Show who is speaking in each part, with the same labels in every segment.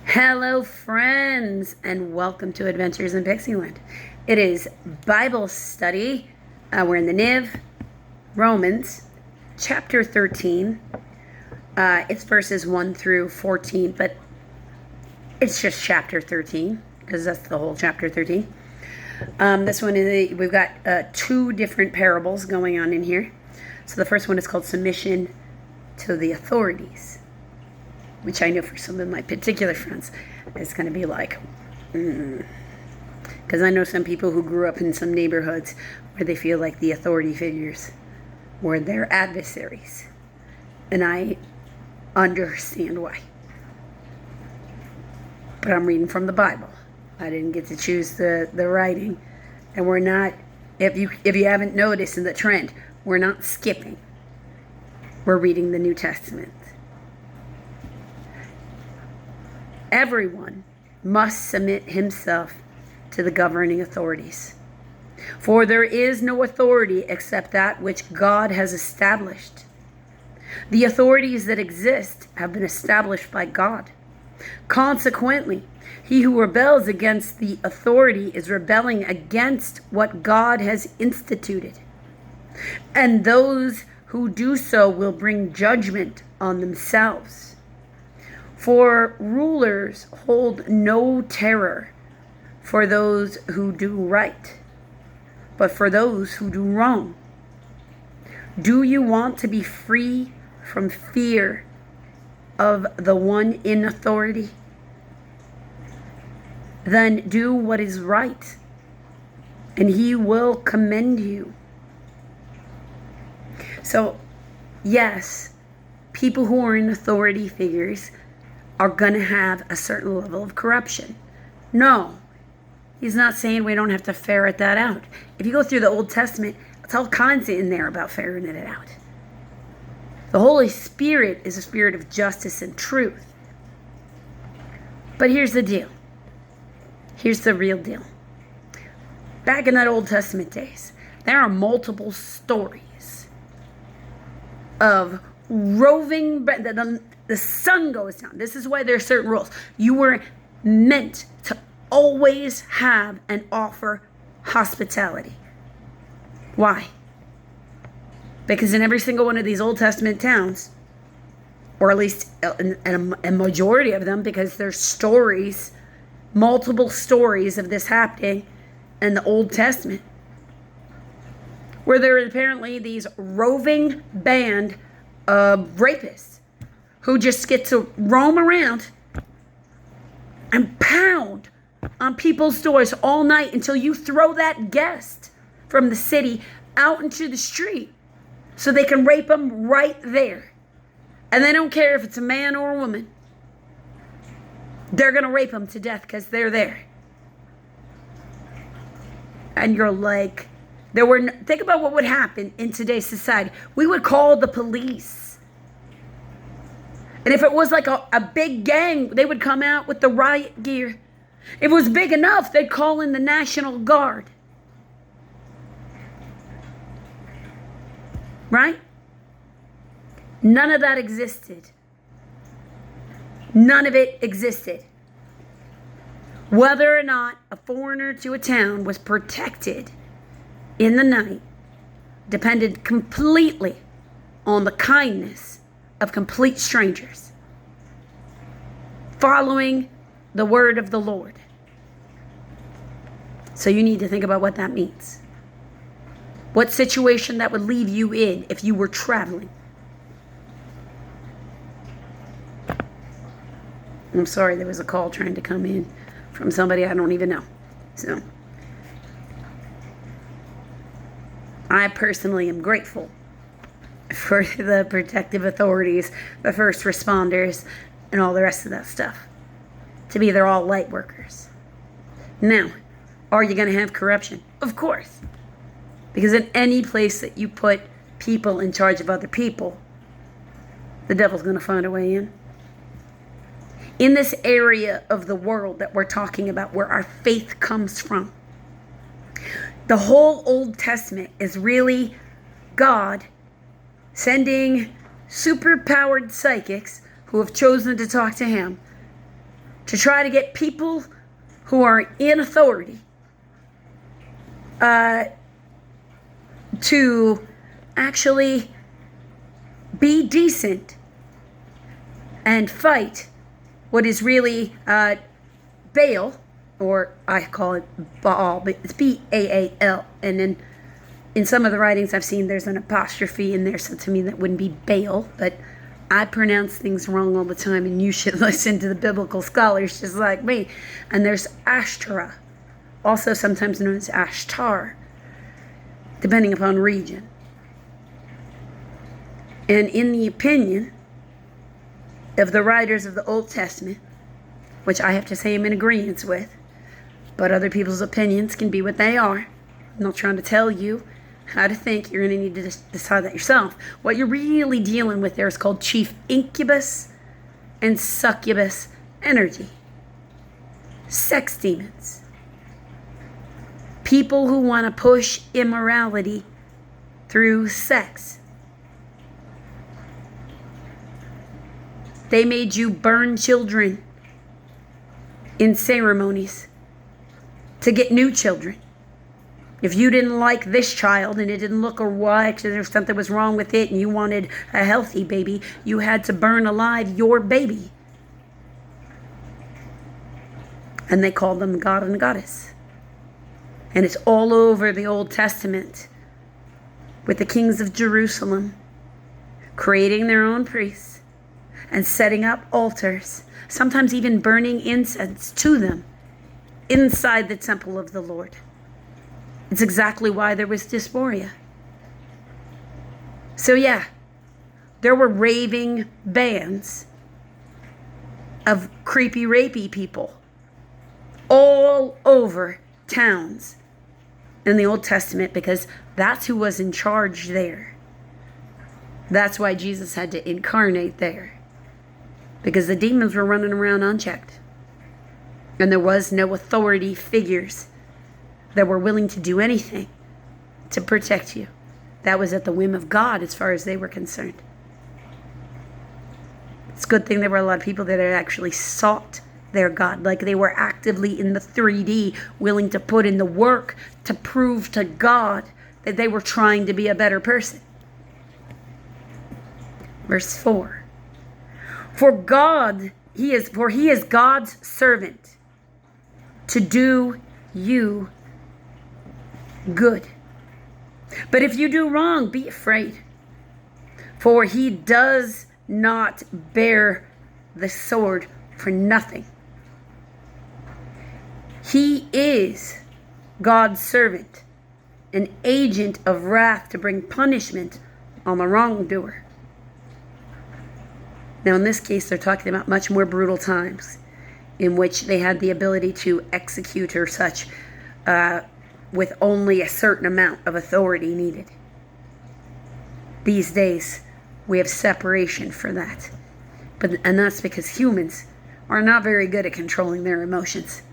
Speaker 1: Hello, friends, and welcome to Adventures in Pixieland. It is Bible study. We're in the NIV Romans, chapter 13. It's verses 1 through 14, but it's just chapter 13 because that's the whole chapter 13. This one is we've got two different parables going on in here. So the first one is called Submission to the Authorities, which I know for some of my particular friends, it's going to be like, because I know some people who grew up in some neighborhoods where they feel like the authority figures were their adversaries. And I understand why. But I'm reading from the Bible. I didn't get to choose the writing. And we're not, if you haven't noticed in the trend, we're not skipping. We're reading the New Testament. Everyone must submit himself to the governing authorities. For there is no authority except that which God has established. The authorities that exist have been established by God. Consequently, he who rebels against the authority is rebelling against what God has instituted. And those who do so will bring judgment on themselves. For rulers hold no terror for those who do right, but for those who do wrong. Do you want to be free from fear of the one in authority? Then do what is right, and he will commend you. So, yes, people who are in authority figures are going to have a certain level of corruption. No, he's not saying we don't have to ferret that out. If you go through the Old Testament, it's all kinds in there about ferreting it out. The Holy Spirit is a spirit of justice and truth. But here's the deal. Here's the real deal. Back in that Old Testament days, there are multiple stories of roving, the sun goes down. This is why there are certain rules. You were meant to always have and offer hospitality. Why? Because in every single one of these Old Testament towns, or at least a majority of them, because there's stories, multiple stories of this happening in the Old Testament, where there are apparently these roving band of rapists who just get to roam around and pound on people's doors all night until you throw that guest from the city out into the street so they can rape them right there. And they don't care if it's a man or a woman. They're going to rape them to death because they're there. And you're like, think about what would happen in today's society. We would call the police. And if it was like a big gang, they would come out with the riot gear. If it was big enough, they'd call in the National Guard. Right? None of that existed. None of it existed. Whether or not a foreigner to a town was protected in the night depended completely on the kindness of complete strangers following the word of the Lord. So you need to think about what that means. What situation that would leave you in if you were traveling. I'm sorry, there was a call trying to come in from somebody I don't even know. So I personally am grateful for the protective authorities, the first responders, and all the rest of that stuff. To me, they're all light workers. Now, are you going to have corruption? Of course. Because in any place that you put people in charge of other people, the devil's going to find a way in. In this area of the world that we're talking about, where our faith comes from, the whole Old Testament is really God sending superpowered psychics who have chosen to talk to him to try to get people who are in authority to actually be decent and fight what is really Baal, or I call it Baal, but it's Baal. And then in some of the writings I've seen, there's an apostrophe in there, so to me that wouldn't be Baal, but I pronounce things wrong all the time, and you should listen to the biblical scholars just like me. And there's Ashtoreth, also sometimes known as Ashtar, depending upon region. And in the opinion of the writers of the Old Testament, which I have to say I'm in agreement with, but other people's opinions can be what they are. I'm not trying to tell you how to think. You're going to need to decide that yourself. What you're really dealing with there is called chief incubus and succubus energy. Sex demons. People who want to push immorality through sex. They made you burn children in ceremonies to get new children. If you didn't like this child and it didn't look or what, or something was wrong with it and you wanted a healthy baby, you had to burn alive your baby. And they called them God and Goddess. And it's all over the Old Testament with the kings of Jerusalem creating their own priests and setting up altars, sometimes even burning incense to them inside the temple of the Lord. It's exactly why there was dysphoria. So yeah, there were raving bands of creepy, rapey people all over towns in the Old Testament, because that's who was in charge there. That's why Jesus had to incarnate there, because the demons were running around unchecked. And there was no authority figures that were willing to do anything to protect you. That was at the whim of God as far as they were concerned. It's a good thing there were a lot of people that had actually sought their God, like they were actively in the 3D, willing to put in the work to prove to God that they were trying to be a better person. Verse 4. For he is God's servant to do you good. But if you do wrong, be afraid, for he does not bear the sword for nothing. He is God's servant, an agent of wrath to bring punishment on the wrongdoer. Now, in this case, they're talking about much more brutal times in which they had the ability to execute or such with only a certain amount of authority needed. These days, we have separation for that. And that's because humans are not very good at controlling their emotions.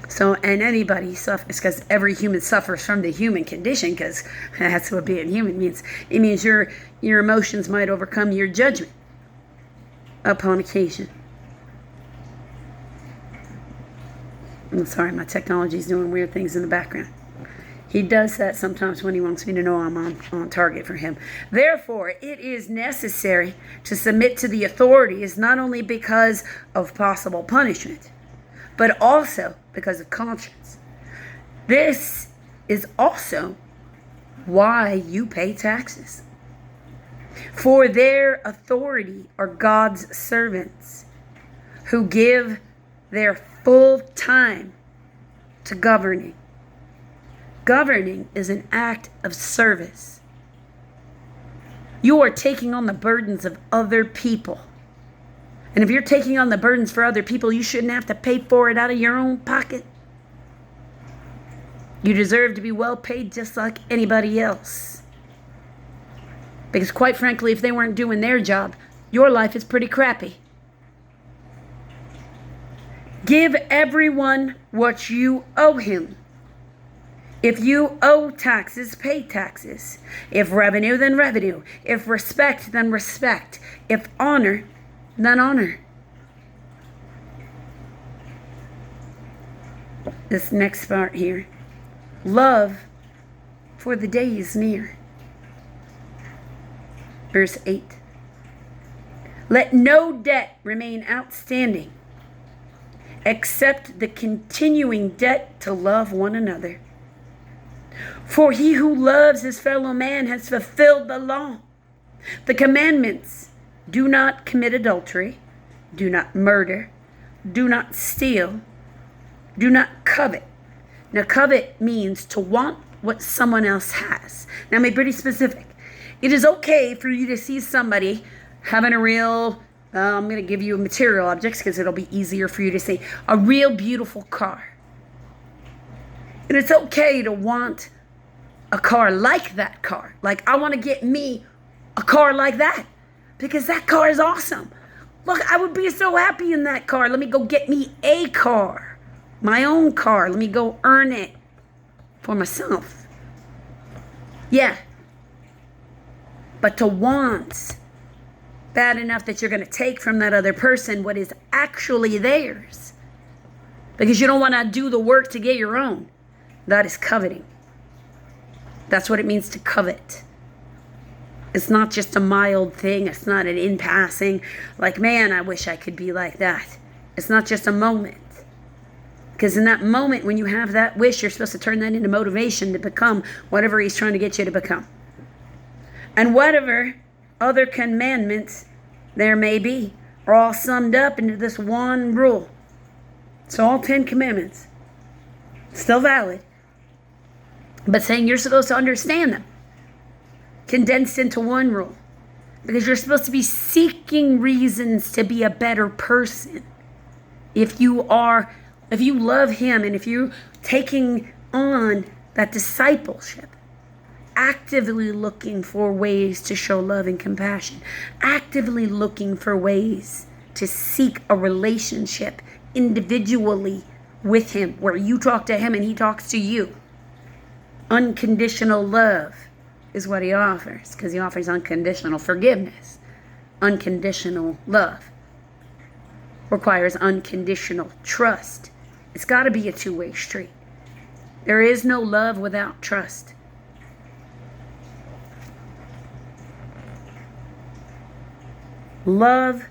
Speaker 1: So, and anybody suffers, because every human suffers from the human condition, because that's what being human means. It means your emotions might overcome your judgment upon occasion. I'm sorry, my technology's doing weird things in the background. He does that sometimes when he wants me to know I'm on target for him. Therefore, it is necessary to submit to the authorities, not only because of possible punishment, but also because of conscience. This is also why you pay taxes. For their authority are God's servants who give their full time to governing. Governing is an act of service. You are taking on the burdens of other people. And if you're taking on the burdens for other people, you shouldn't have to pay for it out of your own pocket. You deserve to be well paid just like anybody else. Because quite frankly, if they weren't doing their job, your life is pretty crappy. Give everyone what you owe him. If you owe taxes, pay taxes. If revenue, then revenue. If respect, then respect. If honor, then honor. this next part here. Love, for the day is near. Verse 8. Let no debt remain outstanding except the continuing debt to love one another. For he who loves his fellow man has fulfilled the law. The commandments: do not commit adultery, do not murder, do not steal, do not covet. Now, covet means to want what someone else has. Now, I'm being pretty specific. It is okay for you to see somebody having a real, I'm going to give you material objects because it'll be easier for you to see, a real beautiful car. And it's okay to want a car like that car. Like, I want to get me a car like that because that car is awesome. Look, I would be so happy in that car. Let me go get me a car, my own car. Let me go earn it for myself. Yeah. But to want bad enough that you're going to take from that other person what is actually theirs because you don't want to do the work to get your own, that is coveting. That's what it means to covet. It's not just a mild thing. It's not an in passing, like, man, I wish I could be like that. It's not just a moment. Because in that moment, when you have that wish, you're supposed to turn that into motivation to become whatever he's trying to get you to become. And whatever other commandments there may be are all summed up into this one rule. So all 10 commandments, still valid, but saying you're supposed to understand them, condensed into one rule. Because you're supposed to be seeking reasons to be a better person. If you love him and if you're taking on that discipleship, actively looking for ways to show love and compassion, actively looking for ways to seek a relationship individually with him, where you talk to him and he talks to you. Unconditional love is what he offers, because he offers unconditional forgiveness. Unconditional love requires unconditional trust. It's got to be a two-way street. There is no love without trust. Love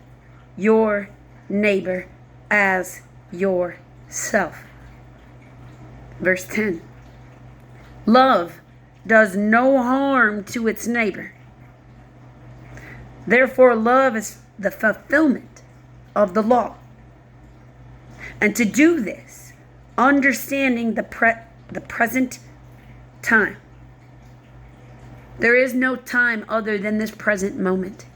Speaker 1: your neighbor as yourself. Verse 10. Love does no harm to its neighbor. Therefore, love is the fulfillment of the law. And to do this, understanding the present time. There is no time other than this present moment.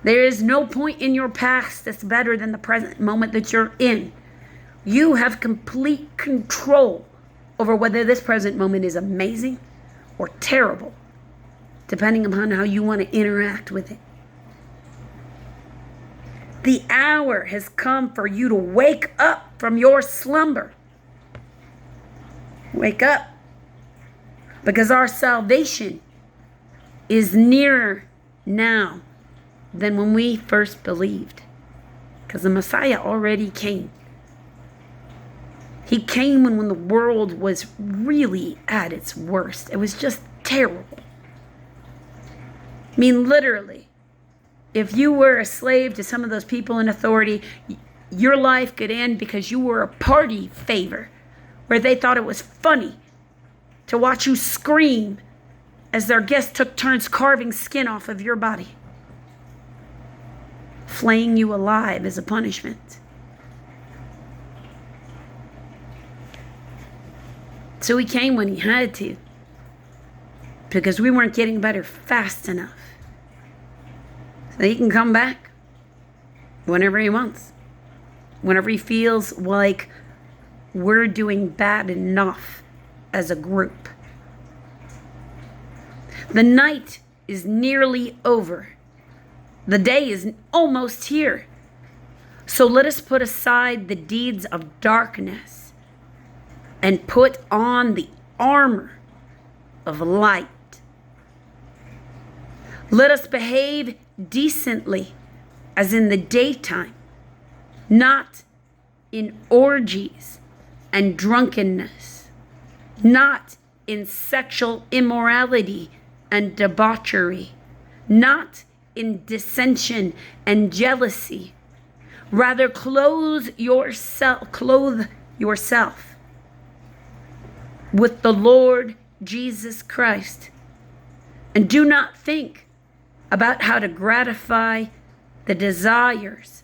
Speaker 1: There is no point in your past that's better than the present moment that you're in. You have complete control over whether this present moment is amazing or terrible, depending upon how you want to interact with it. The hour has come for you to wake up from your slumber. Wake up. Because our salvation is nearer now than when we first believed. Because the Messiah already came. He came when the world was really at its worst. It was just terrible. I mean, literally, if you were a slave to some of those people in authority, your life could end because you were a party favor, where they thought it was funny to watch you scream as their guests took turns carving skin off of your body, flaying you alive as a punishment. So he came when he had to, because we weren't getting better fast enough. So he can come back whenever he wants, whenever he feels like we're doing bad enough as a group. The night is nearly over. The day is almost here. So let us put aside the deeds of darkness and put on the armor of light. Let us behave decently as in the daytime, not in orgies and drunkenness, not in sexual immorality and debauchery, not in dissension and jealousy. Rather, clothe yourself with the Lord Jesus Christ, and do not think about how to gratify the desires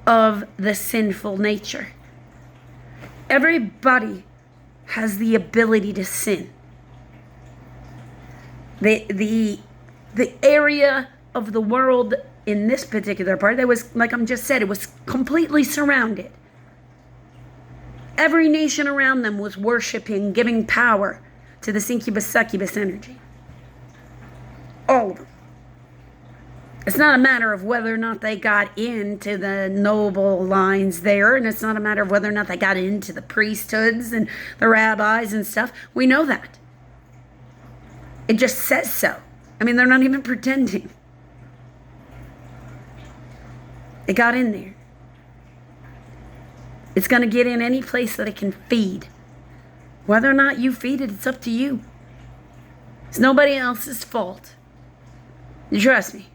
Speaker 1: of the sinful nature. Everybody has the ability to sin. The area of the world in this particular part, that was, like I'm just said, it was completely surrounded. Every nation around them was worshiping, giving power to the incubus succubus energy. All of them. It's not a matter of whether or not they got into the noble lines there, and it's not a matter of whether or not they got into the priesthoods and the rabbis and stuff. We know that. It just says so. I mean, they're not even pretending. It got in there. It's going to get in any place that it can feed. Whether or not you feed it, it's up to you. It's nobody else's fault. You trust me.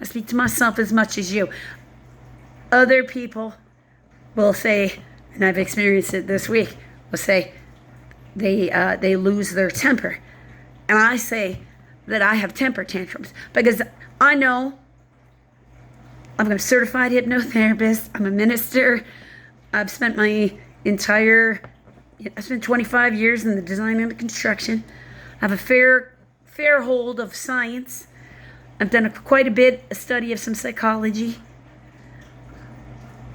Speaker 1: I speak to myself as much as you. Other people will say, and I've experienced it this week, will say they lose their temper. And I say that I have temper tantrums because I know I'm a certified hypnotherapist. I'm a minister. I've spent 25 years in the design and the construction. I have a fair hold of science. I've done quite a bit of study of some psychology.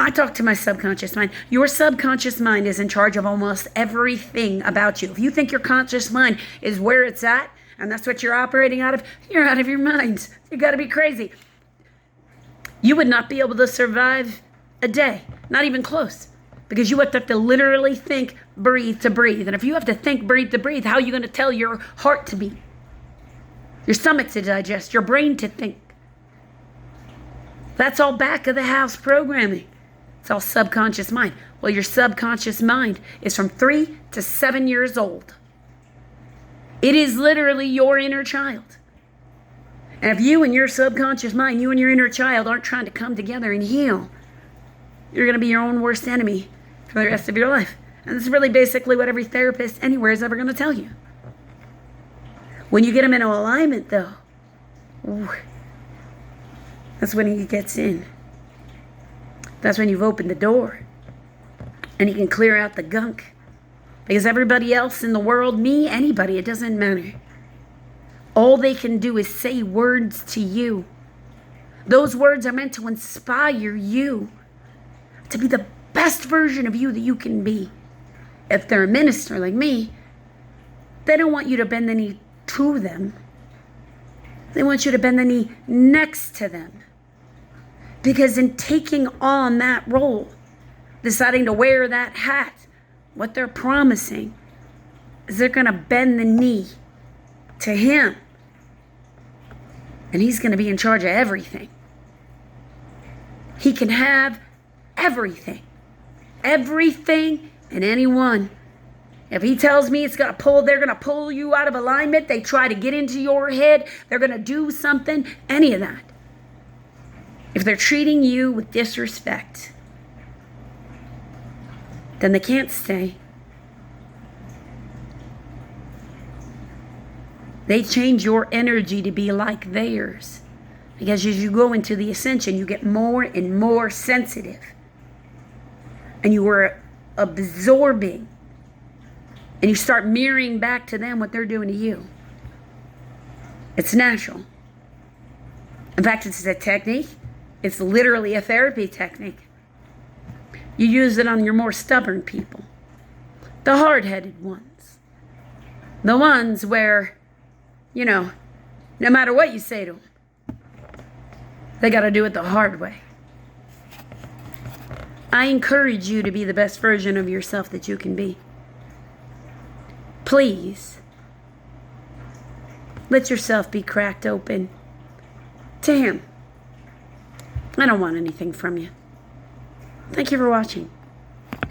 Speaker 1: I talk to my subconscious mind. Your subconscious mind is in charge of almost everything about you. If you think your conscious mind is where it's at, and that's what you're operating out of, you're out of your mind. You got to be crazy. You would not be able to survive a day, not even close, because you have to literally think, breathe to breathe. And if you have to think, breathe to breathe, how are you going to tell your heart to beat? Your stomach to digest, your brain to think. That's all back of the house programming. It's all subconscious mind. Well, your subconscious mind is from 3 to 7 years old. It is literally your inner child. And if you and your subconscious mind, you and your inner child aren't trying to come together and heal, you're going to be your own worst enemy for the rest of your life. And this is really basically what every therapist anywhere is ever going to tell you. When you get him into alignment, though, that's when he gets in. That's when you've opened the door. And he can clear out the gunk. Because everybody else in the world, me, anybody, it doesn't matter. All they can do is say words to you. Those words are meant to inspire you to be the best version of you that you can be. If they're a minister like me, they don't want you to bend the knee to them. They want you to bend the knee next to them. Because in taking on that role, deciding to wear that hat, what they're promising is they're going to bend the knee to him. And he's going to be in charge of everything. He can have everything. Everything and anyone. If he tells me they're going to pull you out of alignment, they try to get into your head, they're going to do something, any of that. If they're treating you with disrespect, then they can't stay. They change your energy to be like theirs. Because as you go into the ascension, you get more and more sensitive. And you are absorbing. And you start mirroring back to them what they're doing to you. It's natural. In fact, it's a technique. It's literally a therapy technique. You use it on your more stubborn people. The hard-headed ones. The ones where, no matter what you say to them, they got to do it the hard way. I encourage you to be the best version of yourself that you can be. Please, let yourself be cracked open to him. I don't want anything from you. Thank you for watching.